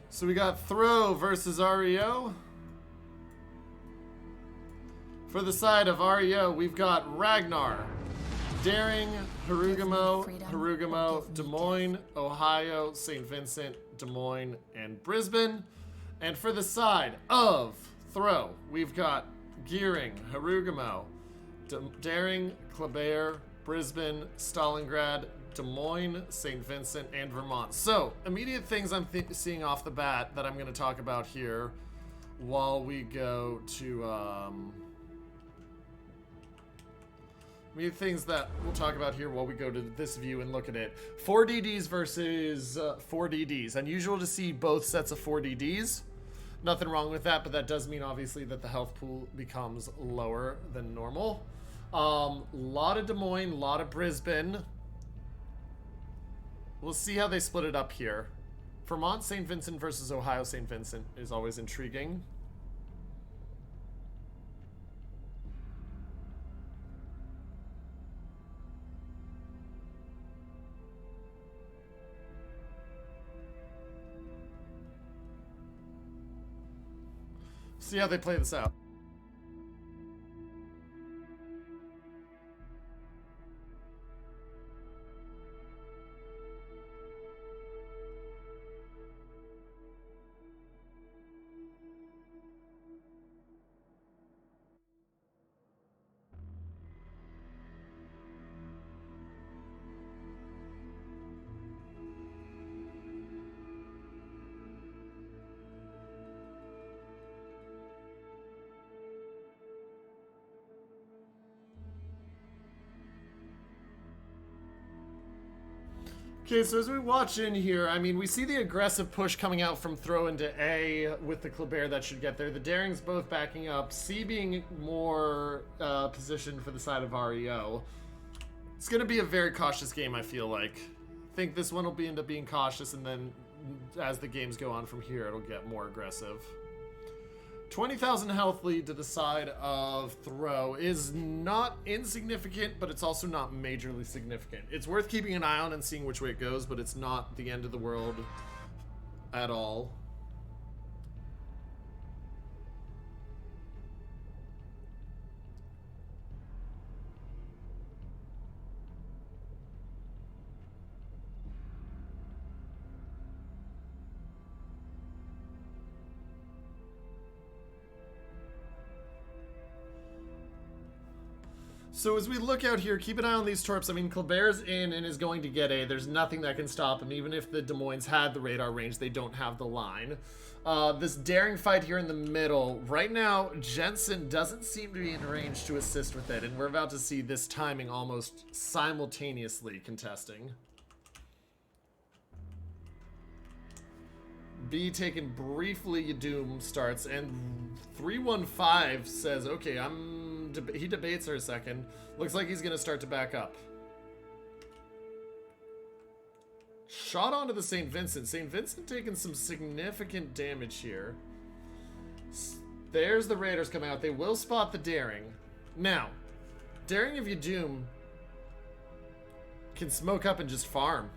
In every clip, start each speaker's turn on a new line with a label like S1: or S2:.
S1: So we got Throw versus RE0. For the side of RE0, we've got Ragnar, Daring, Harugumo, Des Moines, Ohio, St. Vincent, Des Moines, and Brisbane. And for the side of Throw, we've got Gearing, Harugumo, Daring, Kleber, Brisbane, Stalingrad, Des Moines, St. Vincent, and Vermont. So, immediate things I'm seeing off the bat that I'm going to talk about here while we go to... immediate things that we'll talk about here while we go to this view and look at it. 4 DDs versus 4 DDs. Unusual to see both sets of 4 DDs. Nothing wrong with that, but that does mean obviously that the health pool becomes lower than normal. Lot of Des Moines, lot of Brisbane. We'll see how they split it up here. Vermont St. Vincent versus Ohio St. Vincent is always intriguing. See how they play this out. Okay, so as we watch in here, I mean, we see the aggressive push coming out from Throw into A with the Kleber that should get there. The Darings both backing up. C being more positioned for the side of RE0. It's going to be a very cautious game, I feel like. I think this one will end up being cautious, and then as the games go on from here, it'll get more aggressive. 20,000 health lead to the side of Throw is not insignificant, but it's also not majorly significant. It's worth keeping an eye on and seeing which way it goes, but it's not the end of the world at all. So as we look out here, keep an eye on these torps. I mean, Kleber's in and is going to get A. There's nothing that can stop him. Even if the Des Moines had the radar range, they don't have the line. This Daring fight here in the middle. Right now, Jensen doesn't seem to be in range to assist with it, and we're about to see this timing almost simultaneously contesting. B taken briefly, Doom starts, and 315 says, okay, he debates for a second. Looks like he's going to start to back up. Shot onto the St. Vincent. St. Vincent taking some significant damage here. There's the Raiders coming out. They will spot the Daring. Now, Daring of Doom can smoke up and just farm.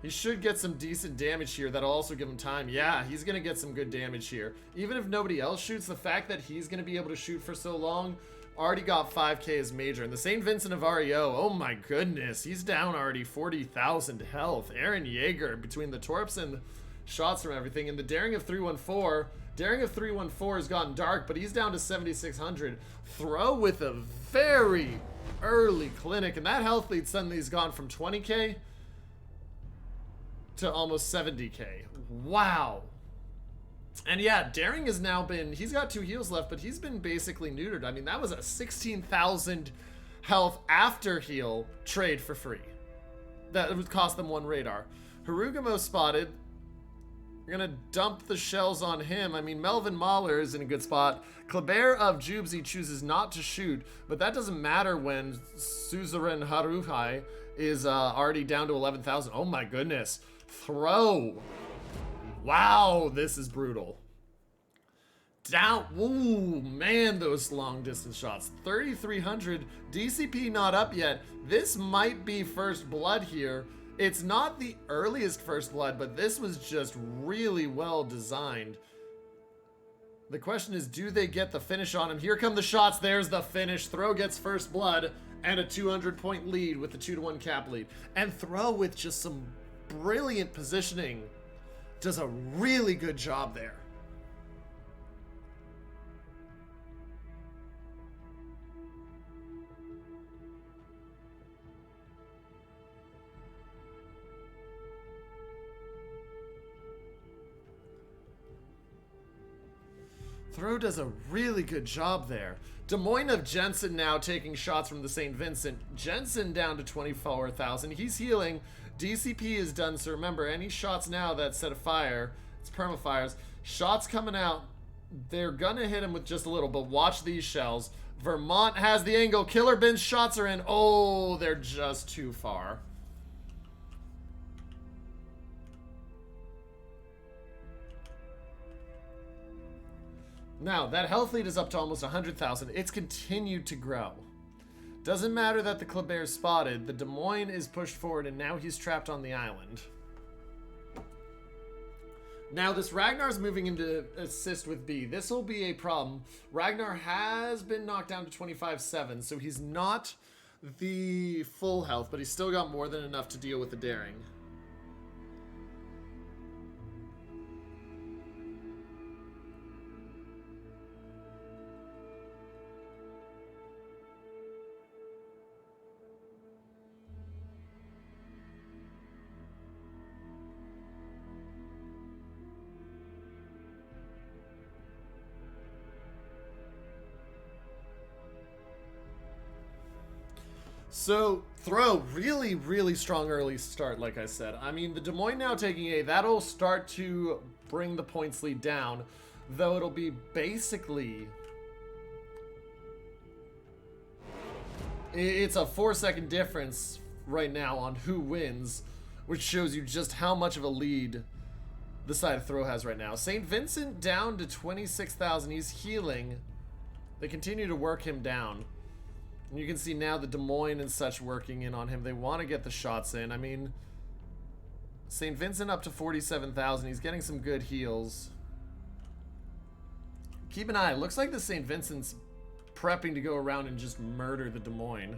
S1: He should get some decent damage here. That'll also give him time. Yeah, he's going to get some good damage here. Even if nobody else shoots, the fact that he's going to be able to shoot for so long already got 5k is major. And the St. Vincent of RE0, oh my goodness, he's down already 40,000 health. Aaron Yeager between the torps and shots from everything. And the Daring of 314 has gotten dark, but he's down to 7,600. Throw with a very early clinic, and that health lead suddenly has gone from 20k to almost 70k. Wow. And yeah, Daring has now been, he's got 2 heals left, but he's been basically neutered. I mean, that was a 16,000 health after heal trade for free. That would cost them 1 radar. Harugumo spotted. We're going to dump the shells on him. I mean, Melvin Mahler is in a good spot. Kleber of Jubsy chooses not to shoot, but that doesn't matter when Suzerain Haruhai is already down to 11,000. Oh my goodness. Throw. Wow, this is brutal. Down. Ooh, man, those long distance shots. 3,300. DCP not up yet. This might be first blood here. It's not the earliest First Blood, but this was just really well designed. The question is, do they get the finish on him? Here come the shots. There's the finish. Throw gets First Blood and a 200-point lead with the 2-1 cap lead. And Throw, with just some brilliant positioning, does a really good job there. Throw does a really good job there. Des Moines of Jensen now taking shots from the St. Vincent. Jensen down to 24,000. He's healing. DCP is done, so remember, any shots now that set a fire, it's permafires. Shots coming out. They're gonna hit him with just a little, but watch these shells. Vermont has the angle. Killer Bin's shots are in. Oh, they're just too far. Now, that health lead is up to almost 100,000. It's continued to grow. Doesn't matter that the Kleber is spotted. The Des Moines is pushed forward, and now he's trapped on the island. Now, this Ragnar's moving into assist with B. This will be a problem. Ragnar has been knocked down to 25-7, so he's not the full health, but he's still got more than enough to deal with the daring. So, Throw, really, really strong early start, like I said. I mean, the Des Moines now taking A, that'll start to bring the points lead down, though it'll be basically... It's a 4-second difference right now on who wins, which shows you just how much of a lead the side of Throw has right now. St. Vincent down to 26,000. He's healing. They continue to work him down. And you can see now the Des Moines and such working in on him. They want to get the shots in. I mean, St. Vincent up to 47,000. He's getting some good heals. Keep an eye. It looks like the St. Vincent's prepping to go around and just murder the Des Moines.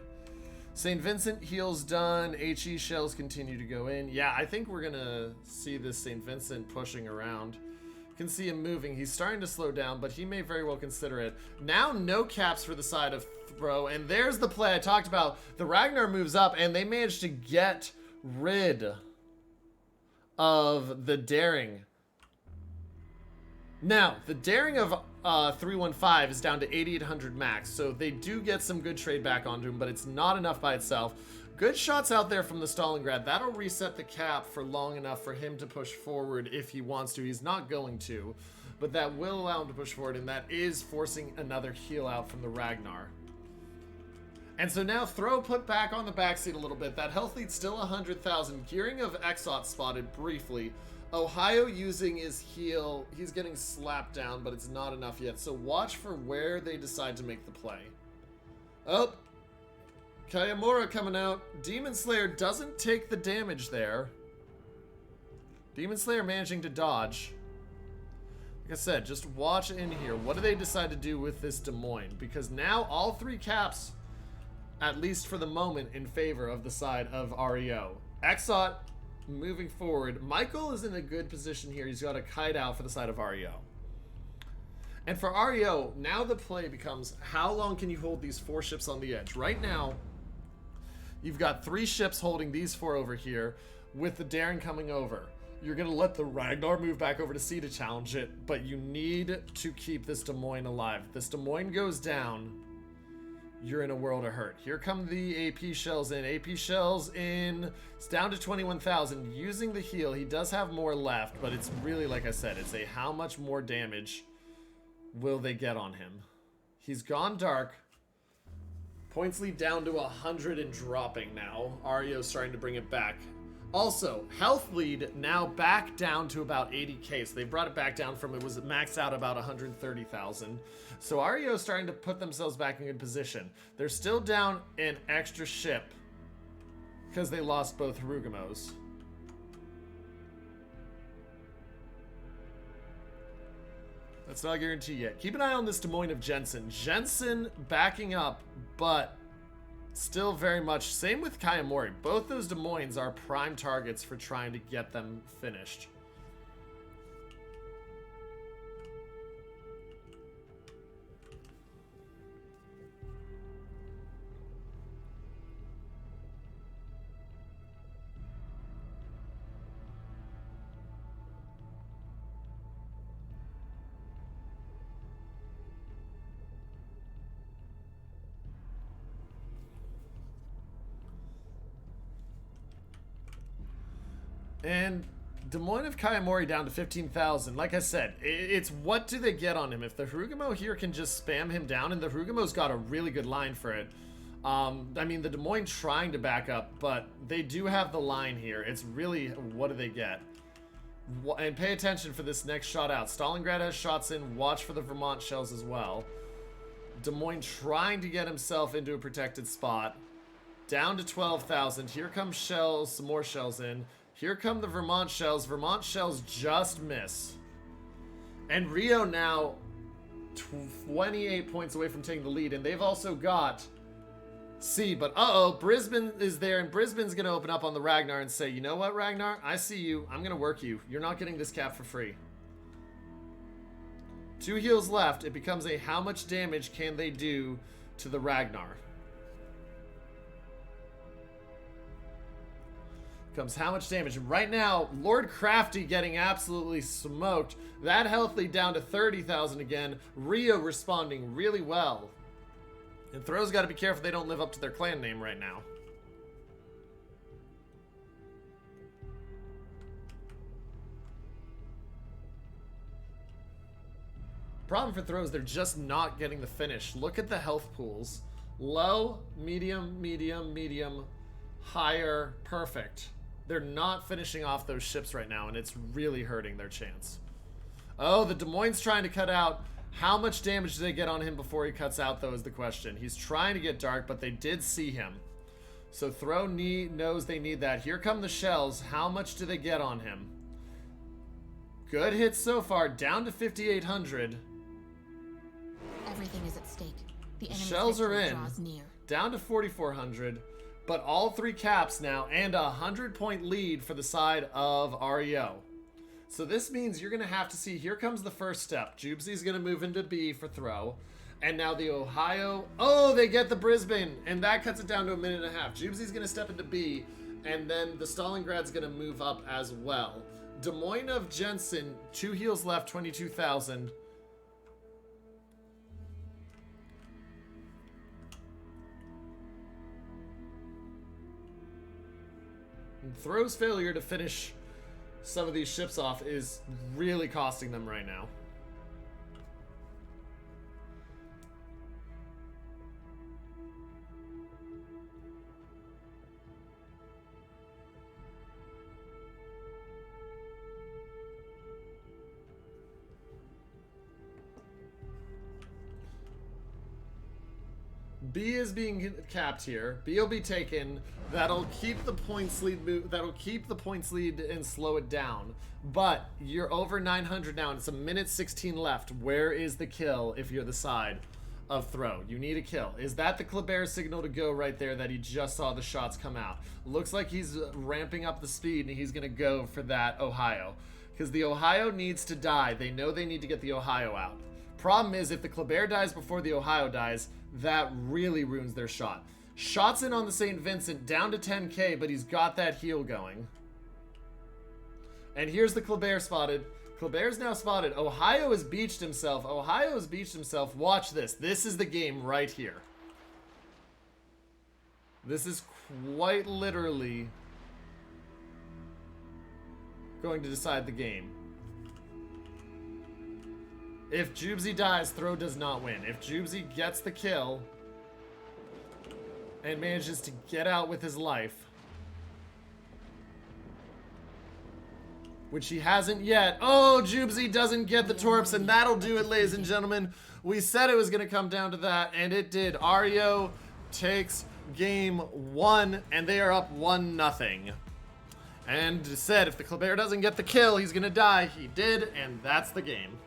S1: St. Vincent heals done. HE shells continue to go in. Yeah, I think we're going to see this St. Vincent pushing around. You can see him moving. He's starting to slow down, but he may very well consider it. Now no caps for the side of Throw, and there's the play I talked about. The Ragnar moves up, and they managed to get rid of the daring. Now, the daring of 315 is down to 8,800 max, so they do get some good trade back onto him, but it's not enough by itself. Good shots out there from the Stalingrad. That'll reset the cap for long enough for him to push forward if he wants to. He's not going to, but that will allow him to push forward, and that is forcing another heal out from the Ragnar. And so now Throw put back on the backseat a little bit. That health lead's still 100,000. Gearing of Exot spotted briefly. Ohio using his heal. He's getting slapped down, but it's not enough yet. So watch for where they decide to make the play. Oh, Kayamura coming out. Demon Slayer doesn't take the damage there. Demon Slayer managing to dodge. Like I said, just watch in here. What do they decide to do with this Des Moines? Because now all three caps, at least for the moment, in favor of the side of REO. Exot moving forward. Michael is in a good position here. He's got a kite out for the side of REO. And for REO, now the play becomes, how long can you hold these 4 ships on the edge? Right now, you've got 3 ships holding these 4 over here, with the daring coming over. You're going to let the Ragnar move back over to C to challenge it, but you need to keep this Des Moines alive. If this Des Moines goes down, you're in a world of hurt. Here come the AP shells in. AP shells in. It's down to 21,000. Using the heal, he does have more left, but it's really, like I said, it's a how much more damage will they get on him. He's gone dark. Points lead down to 100 and dropping now. Ario's starting to bring it back. Also, health lead now back down to about 80k. So they brought it back down from, it was maxed out about 130,000. So REO's starting to put themselves back in good position. They're still down an extra ship because they lost both Harugamos. It's not a guarantee yet. Keep an eye on this Des Moines of Jensen. Jensen backing up, but still very much. Same with Kayamori. Both those Des Moines are prime targets for trying to get them finished. And Des Moines of Kayamori down to 15,000. Like I said, it's what do they get on him? If the Harugumo here can just spam him down, and the Harugumo's got a really good line for it. I mean, the Des Moines trying to back up, but they do have the line here. It's really, what do they get? And pay attention for this next shot out. Stalingrad has shots in. Watch for the Vermont shells as well. Des Moines trying to get himself into a protected spot. Down to 12,000. Here comes shells, some more shells in. Here come the Vermont shells. Vermont shells just miss. And Rio now 28 points away from taking the lead. And they've also got C. But uh-oh, Brisbane is there. And Brisbane's going to open up on the Ragnar and say, you know what, Ragnar? I see you. I'm going to work you. You're not getting this cap for free. 2 heals left. It becomes a how much damage can they do to the Ragnar? Comes how much damage. And right now, Lord Crafty getting absolutely smoked. That healthy down to 30,000 again. Rio responding really well. And Throw's got to be careful they don't live up to their clan name right now. Problem for Throws, they're just not getting the finish. Look at the health pools. Low, medium, medium, medium, higher, perfect. They're not finishing off those ships right now, and it's really hurting their chance. Oh, the Des Moines trying to cut out. How much damage do they get on him before he cuts out, though, is the question. He's trying to get dark, but they did see him. So Throw knows they need that. Here come the shells. How much do they get on him? Good hits so far. Down to 5,800.
S2: Everything is at stake. The enemy's
S1: Shells are
S2: victory
S1: in.
S2: draws near.
S1: Down to 4,400. But all 3 caps now, and a 100-point lead for the side of RE0. So this means you're going to have to see, here comes the first step. Jubesy's going to move into B for Throw. And now the Ohio, oh, they get the Brisbane, and that cuts it down to 1.5 minutes. Jubesy's going to step into B, and then the Stalingrad's going to move up as well. Des Moines of Jensen, 2 heals left, 22,000. Throw's failure to finish some of these ships off is really costing them right now. B is being capped here. B will be taken. That'll keep the points lead. That'll keep the points lead and slow it down. But you're over 900 now, and it's 1:16 left. Where is the kill if you're the side of Throw? You need a kill. Is that the Kleber signal to go right there that he just saw the shots come out? Looks like he's ramping up the speed, and he's going to go for that Ohio. Because the Ohio needs to die. They know they need to get the Ohio out. Problem is, if the Kleber dies before the Ohio dies, that really ruins their shot. Shots in on the St. Vincent, down to 10k, but he's got that heal going. And here's the Kleber spotted. Kleber's now spotted. Ohio has beached himself. Ohio has beached himself. Watch this. This is the game right here. This is quite literally going to decide the game. If Jubesy dies, Throw does not win. If Jubesy gets the kill and manages to get out with his life, which he hasn't yet. Oh, Jubesy doesn't get the torps, and that'll do it, ladies and gentlemen. We said it was going to come down to that, and it did. RE0 takes game 1, and they are up 1-0. And said if the Kleber doesn't get the kill, he's going to die. He did, and that's the game.